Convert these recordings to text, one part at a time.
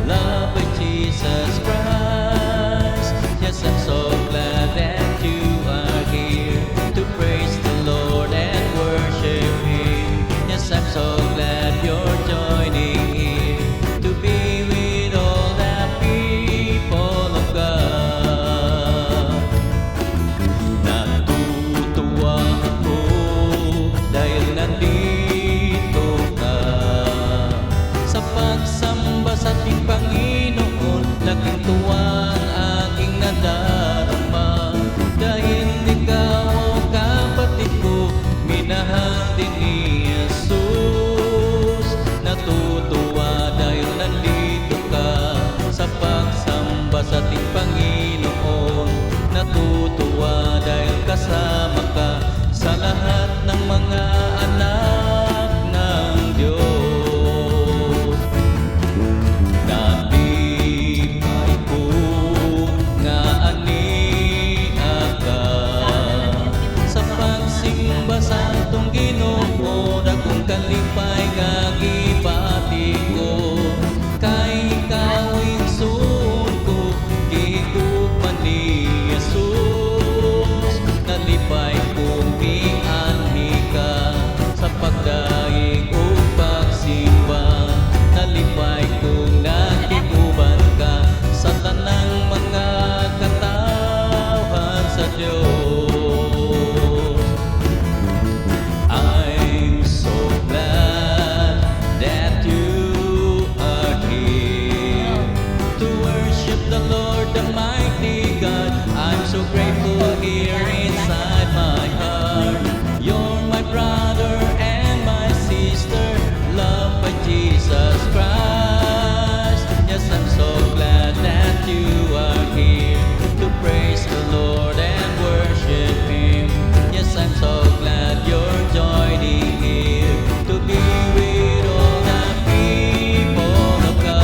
loved by Jesus Christ. Yes, I'm so glad that you are here to praise the Lord and worship Him. Yes, I'm so glad you're joining here to be with all the people of God. Natutuwa ako dahil nandito ka sa pagsamba sa ating Panginoon. Laking tuwa ang aking nadarama dahil ikaw ang kapatid ko, minahal din ni Jesus. Natutuwa dahil nandito ka sa pagsamba sa ating Panginoon. Natutuwa dahil kasama ka sa lahat ng mga anak ng Diyos. Nalipay ko nga ani ka sa pagsimba sa atong Ginoo. Dakong kalipay nga gibati ko kay ikaw igsoon ko, gihigugman ni Jesus. Nalipay kong gianhi ka sa pagdaig o pagsimba. Nalipay kong nakiguban ka sa tanang mga katawhan sa Diyos. I'm so glad that you are here to worship the Lord, the mighty God. I'm so grateful here inside my heart. You're my brother and my sister, loved by Jesus Christ. Yes, I'm so glad that you are here to praise the Lord and worship Him. Yes, I'm so glad you're joining here to be with all the people of God.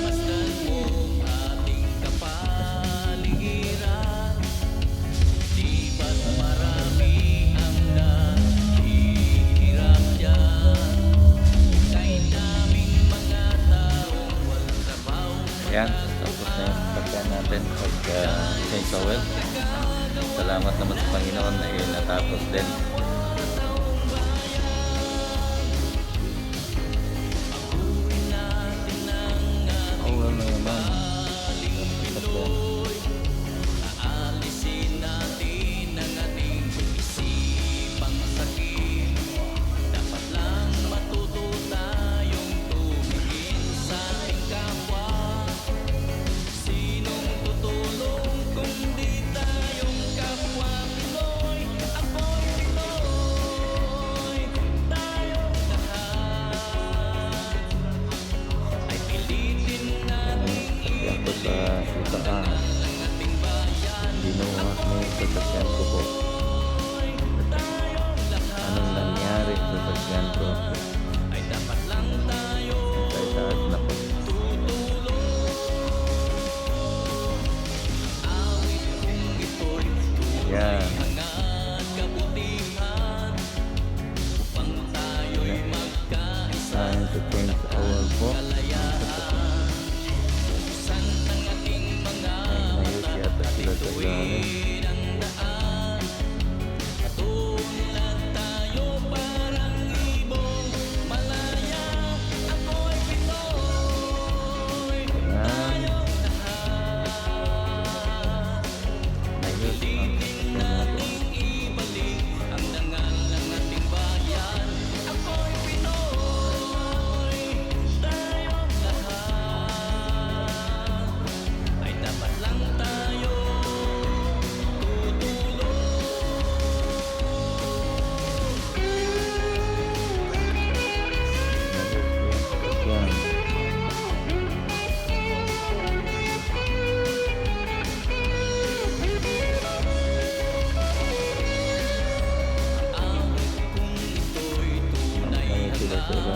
Masdan mo ating kapaligiran, di ba't marami ang nahihirap dyan? Kay daming mga taong walang trabaho. Ayan, tapos na yung pagkaan natin pag-change oil. Salamat naman sa Panginoon ay natapos din. Oil na naman. Aalisin natin ang ating isipang sakit. Dapat lang matuto tayong tumingin sa ating kapwa. Sinong tutulong kung di tayong kapwa Pinoy? Ako'y Pinoy.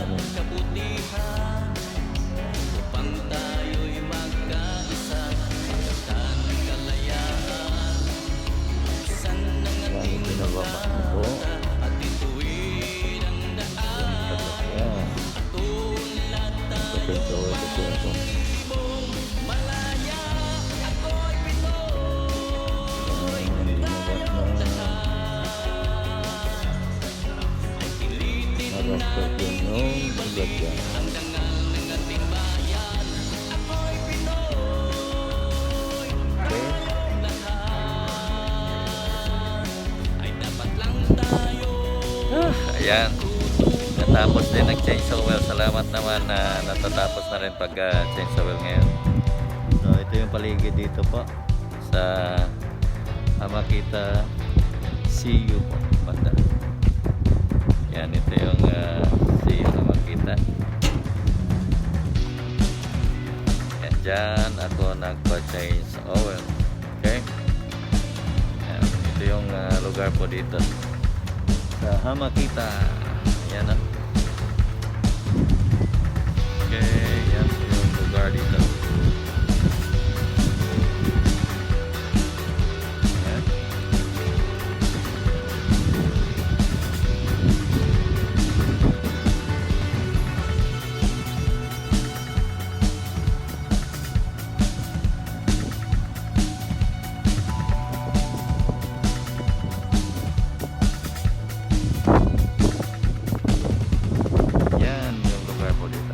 Amen. kabutihan upang tayo'y magkaisa sa katan kalayaan. Buksan ng ating Ginagawa mo. mata at ituwid ang daan. Yan. Tulad tayo Ito. ibong malaya, ako'y Pinoy. Harap ko yung ugat yan. Ang dangal ng ating bayan, ako'y Pinoy. Okay. Lahat ay dapat lang tayo. Ayan. Natapos din nag-change oil. Salamat naman na natatapos na rin pag-change oil ngayon. So ito yung paligid dito po sa Hamakita CU po. Banda. Yan, ito yung CU Hamakita. Yan, dyan ako nagpa-change oil. Okay? Yan, ito yung lugar po dito sa Hamakita. Yan na. Okay, yan yung lugar dito. Yan. Yan yung lugar po dito.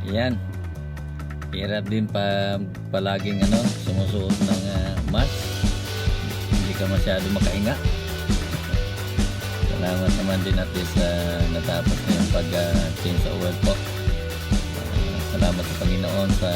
Yan. Hirap din palaging sumusuot ng mask. Hindi ka masyado makainga. Salamat naman din natin sa natapos na yung pag-change oil po. Salamat sa Panginoon sa